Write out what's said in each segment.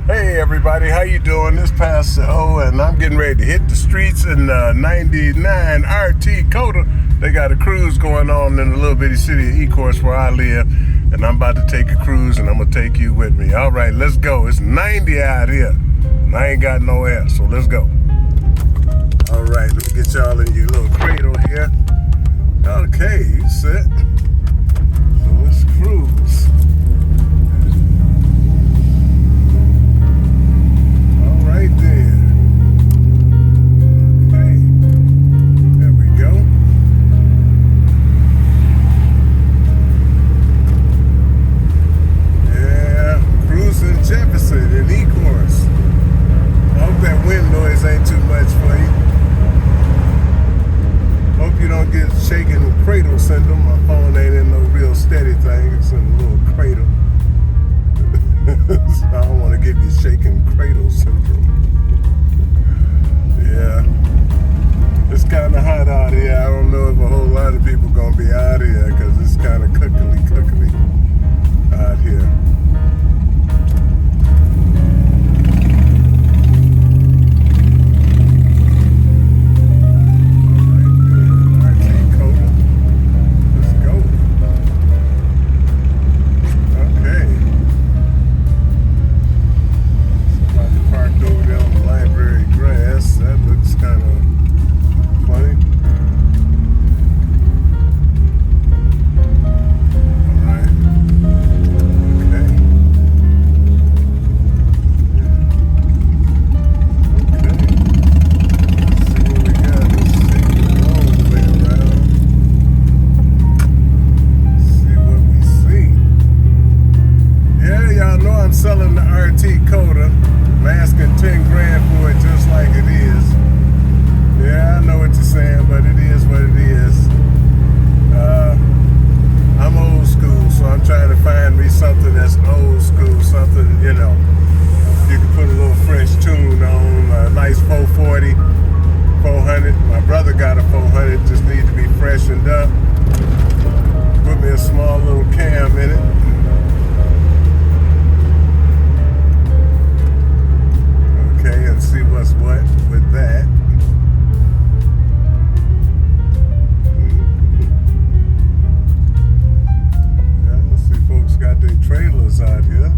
Hey everybody, how you doing? This Pastor O, and I'm getting ready to hit the streets in 99 RT KOTA. They got a cruise going on in the little bitty city of Ecorse where I live, and I'm about to take a cruise, and I'm gonna take you with me. All right, let's go. It's 90 out here, and I ain't got no air, so let's go. All right, let me get y'all in your little cradle here. Okay, you set. So let's cruise. Right there. Okay. There we go. Yeah, cruising Jefferson in Ecorse. I hope that wind noise ain't too much for you. Hope you don't get shaking cradle syndrome. My phone ain't in no real steady thing. It's in a little cradle. So I don't want to give you shaking cradle syndrome. Yeah. It's kind of hot out here. I don't know if a whole lot of people going to be out here because it's kind of cookily out here. Selling the RT KOTA. I'm asking 10 grand for it just like it is. Yeah, I know what you're saying, but it is what it is. I'm old school, so I'm trying to find me something that's old school, something, you know, you can put a little fresh tune on, a nice 440, 400. My brother got a 400, just need to be freshened up. Put me a small little cam in it. And see what's what with that. Yeah, let's see, folks got their trailers out here.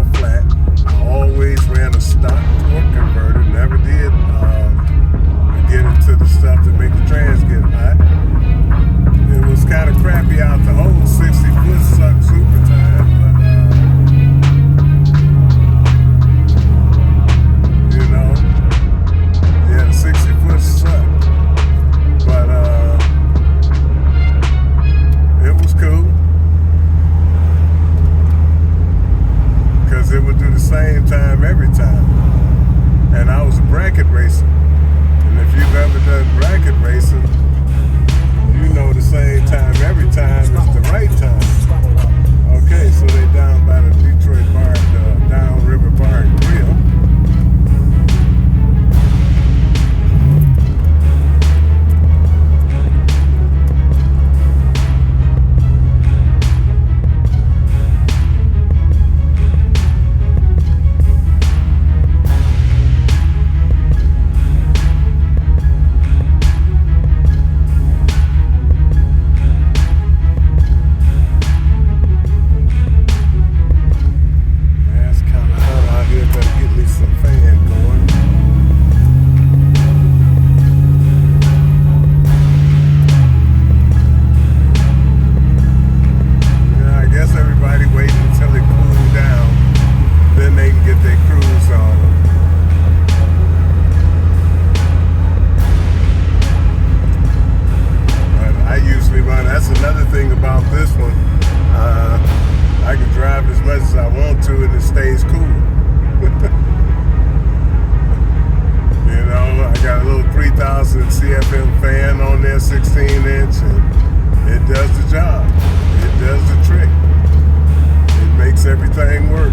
all flat. I always ran a stock torque converter, never did get into the stuff that make the trans get hot. It was kind of crappy out the whole 60-foot suck super time, but you know, yeah, the 60-foot suck, but it was cool because it would do the same time every time, and I was a bracket racer. And if you've ever done bracket racing, you know the same time every time is the right time. Okay, so they down by the Detroit Bar, Down River Bar and Grill. CFM fan on there, 16-inch, and it does the job. It does the trick. It makes everything work.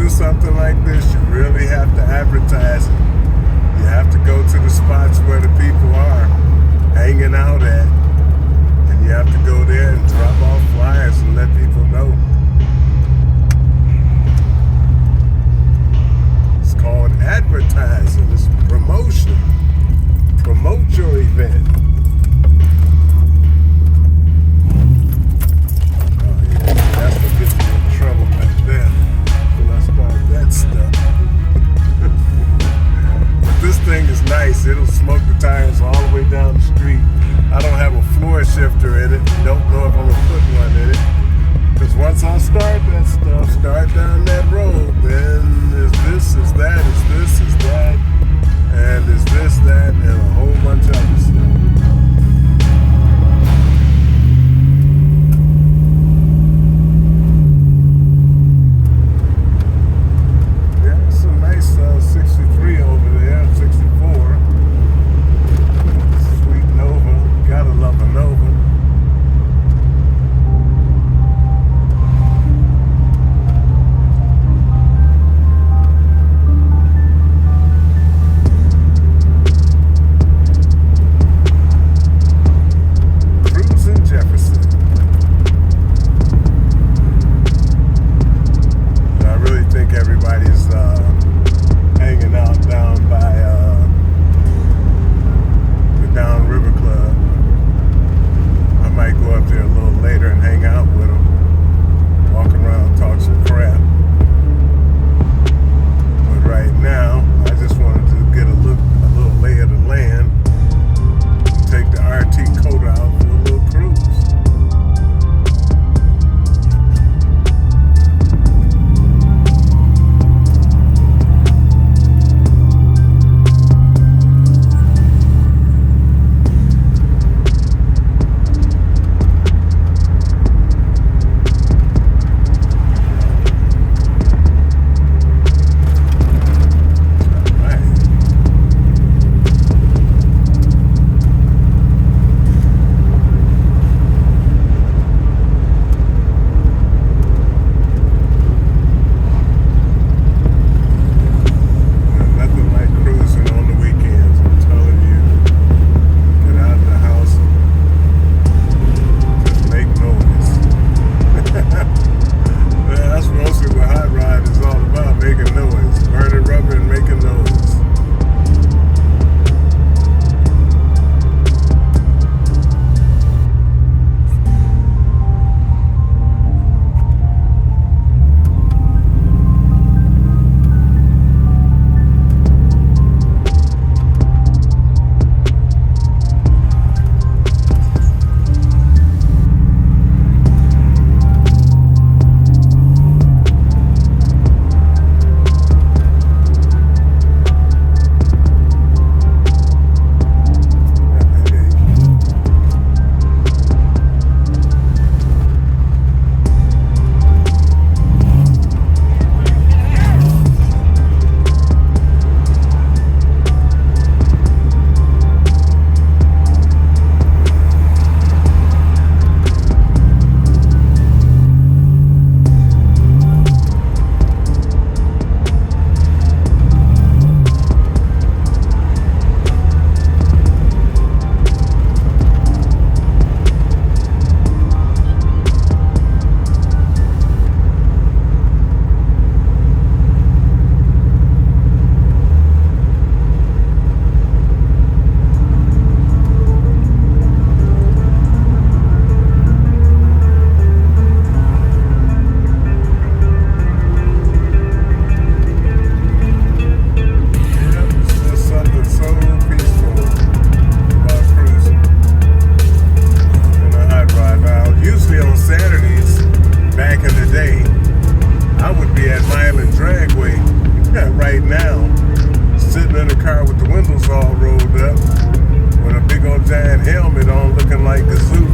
Something like this, you really have to advertise it. You have to go to the spots where the people are hanging out at, and you have to go there and drop off flyers and let people know. It's called advertising. It's promotion. Promote your event. Oh yeah, that's what gets me in trouble right there. That stuff. But this thing is nice. It'll smoke the tires all the way down the street. I don't have a floor shifter in it. Don't know if I'm gonna put one in it. Because once I start that stuff, start down that road, then is this, is that, is this, is that, and is this, that, and a whole bunch of other stuff.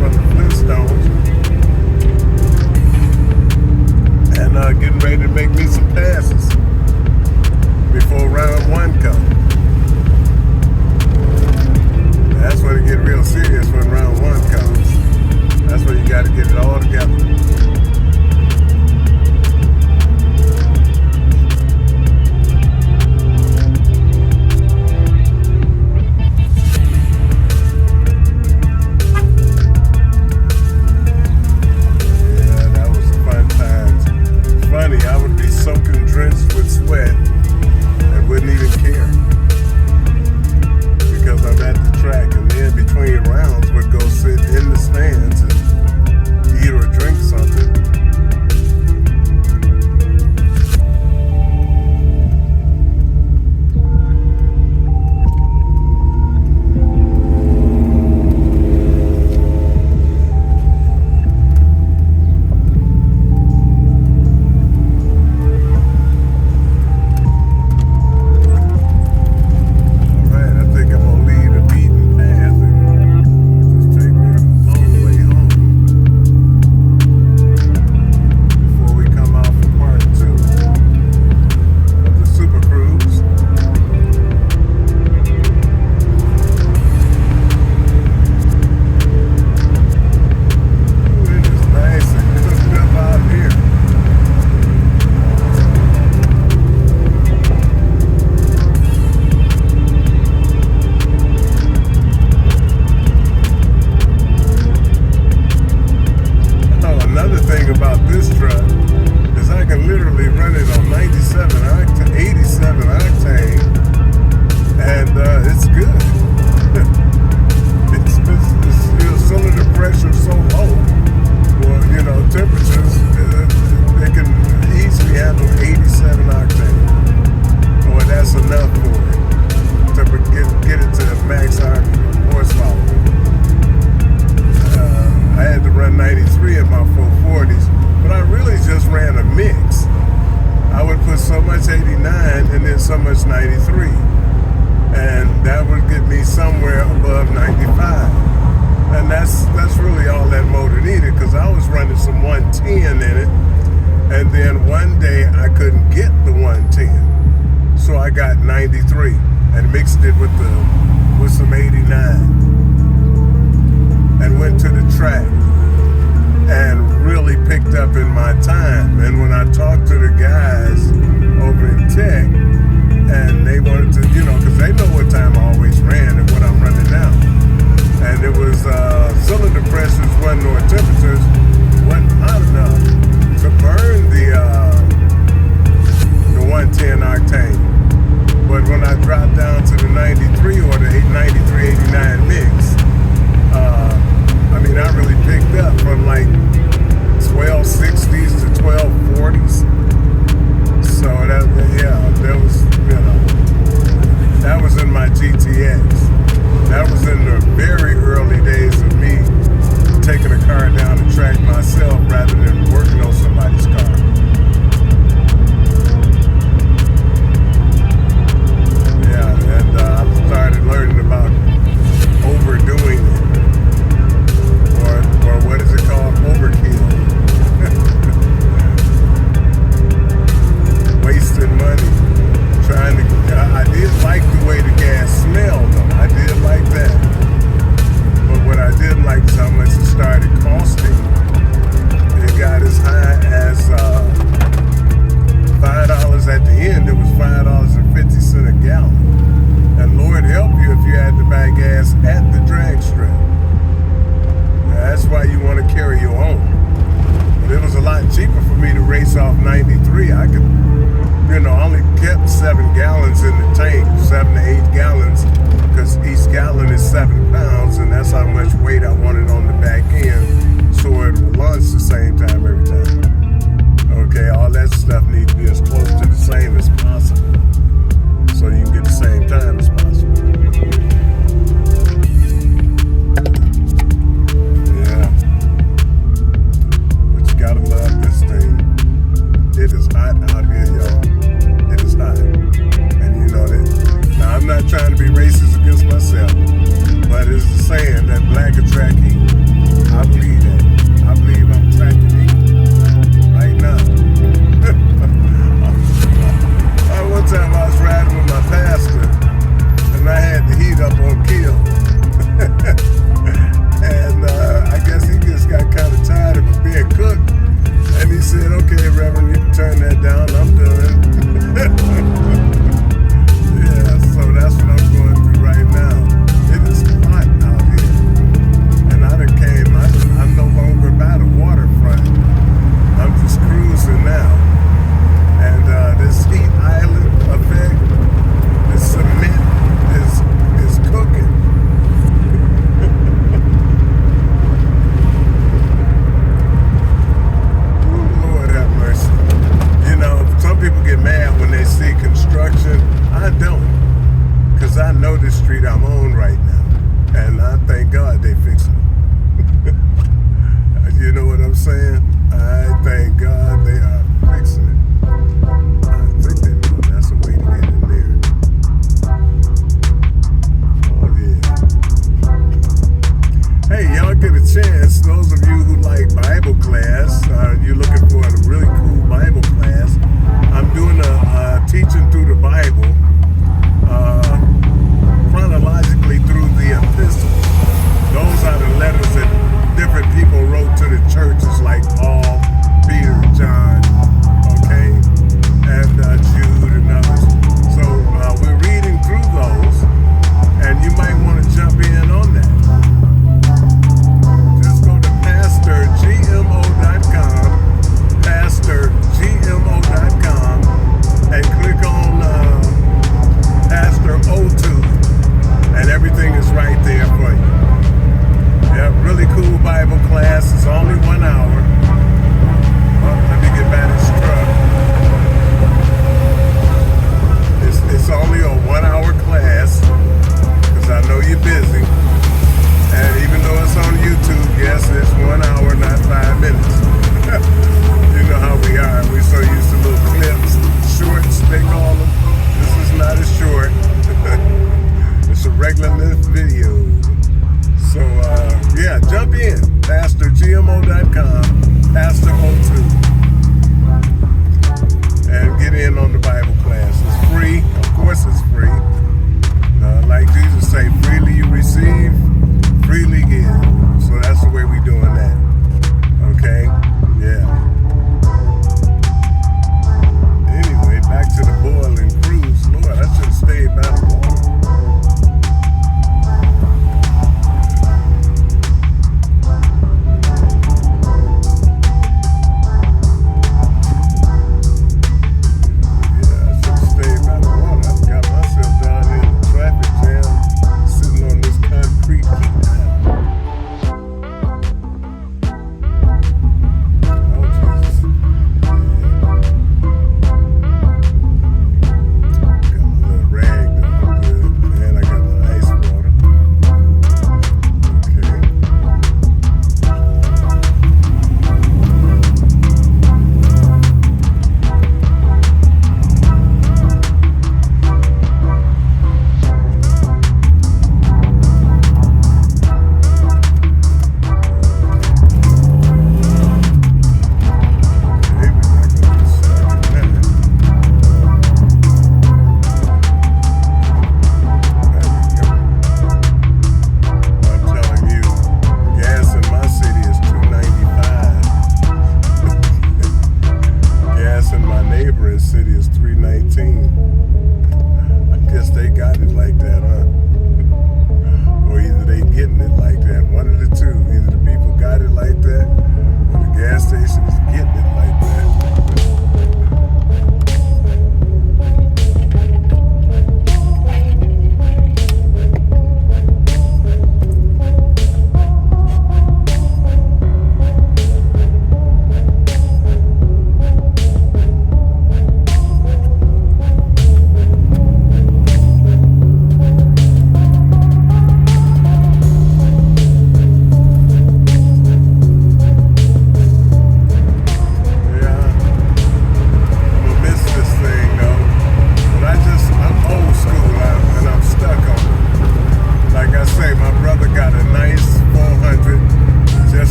from the Flintstones. And getting ready to make me some passes before round one comes. That's when it get real serious when round one comes. That's when you got to get it all together. So much 93, and that would get me somewhere above 95, and that's really all that motor needed, because I was running some 110 in it, and then one day I couldn't get the 110, so I got 93 and mixed it with some 89 and went to the track and really picked up in my time. And when I talked to the guys over in Tech, and they wanted to, because they know what time I always ran and what I'm running now. And it was cylinder pressures wasn't, or temperatures wasn't hot enough to burn the 110 octane. But when I dropped down to the 93 or the 93, 89 mix, I really picked up from like 1260s to 1240s. So that was, that was in my GTX. That was in the very early days of me taking a car down the track myself rather than working on somebody's car. Yeah, and I started learning about overdoing it, or what is it called? Overkill. Wasting money, trying to. I did like the way the gas smelled, though. I did like that. But what I didn't like is how much it started costing. It got as high as $5 at the end. It was $5.50 a gallon. And Lord help you if you had to buy gas at the drag strip. That's why you want to carry your own. But it was a lot cheaper for me to race off 93. I could, only kept 7 gallons in the tank, 7 to 8 gallons, because each gallon is 7 pounds, and that's how much weight I wanted on the back end, so it would launch the same time every time. Okay, all that stuff needs to be as close to the same as possible, so you can get the same time as possible. Yeah, but you gotta love this thing. It is hot out here, y'all. It is hot. And you know that. Now, I'm not trying to be racist against myself, but it's the saying that black attract heat. saying? I thank God they are fixing it. I think they know that's a way to get in there. Oh yeah. Hey, y'all get a chance. Those of you who like Bible class, you're looking for a really cool Bible class. I'm doing a teaching through the Bible, chronologically through the epistles. Those are the letters that different people wrote to the churches, like Paul, Peter, John, okay, and Jude and others. So we're reading through those, and you might want to jump in on that. Just go to pastorgmo.com, pastorgmo.com, and click on Pastor O2, and everything is right there for you. Yeah, really cool Bible class. It's only 1 hour. Oh, let me get back this truck. It's only a 1 hour class, because I know you're busy. And even though it's on YouTube, yes, it's 1 hour, not 5 minutes. You know how we are. We're so used to little clips, shorts, they call them. This is not a short. It's a regular length video. So, yeah, jump in. PastorGMO.com, Pastor O2. And get in on the Bible class. It's free. Of course it's free. Like Jesus say, freely you receive, freely give. So that's the way we're doing that. Okay? Yeah. Anyway, back to the boiling cruise. Lord, I should have stayed by the water.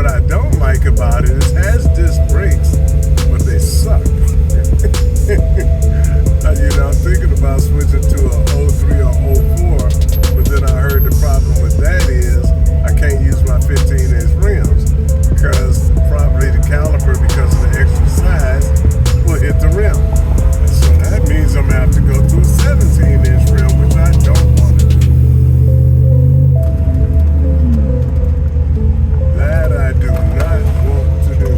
What I don't like about it is it has disc brakes, but they suck. I'm thinking about switching to a '03 or '04, but then I heard the problem with that is I can't use my 15-inch rims because probably the caliper, because of the extra size, will hit the rim. So that means I'm gonna have to go to a 17-inch rim, which I don't want to do. That I do not want to do.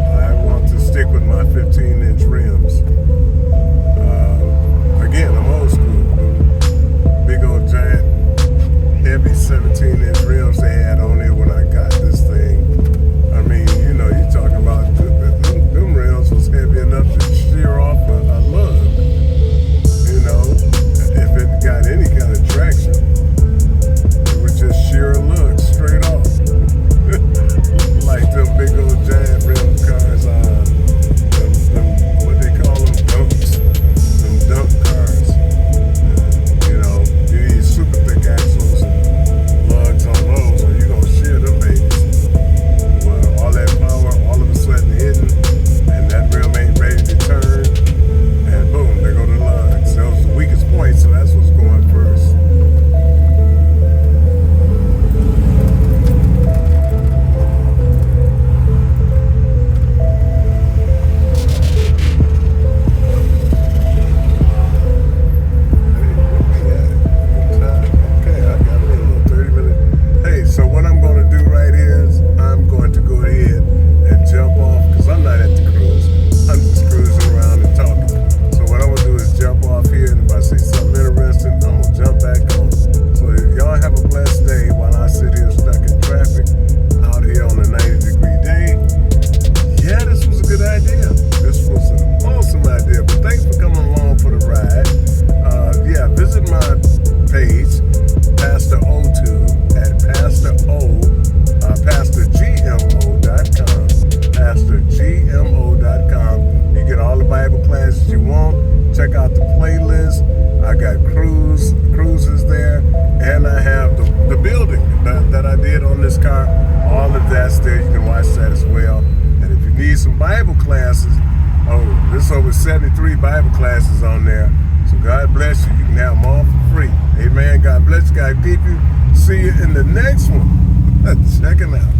I want to stick with my 15-inch rims. Again, I'm old school. Big old giant, heavy 17-inch rims they had on there when I got this thing. I mean, you're talking about them rims was heavy enough to shear off a lug. If it got any kind of traction, it would just shear a lug straight off. Like them big old giant rim cars, what they call them, dumps. Them dump cars. You need super thick axles and lugs on those, or you're going to shear them babies. Well, all that power, all of a sudden hitting, and that rim ain't ready to turn, and boom, there go the lugs. That was the weakest point, so that's what's going first. Check out the playlist. I got cruises there, and I have the building that I did on this car. All of that's there. You can watch that as well. And if you need some Bible classes, there's over 73 Bible classes on there. So God bless you. You can have them all for free. Amen. God bless you. God keep you. See you in the next one. Check it out.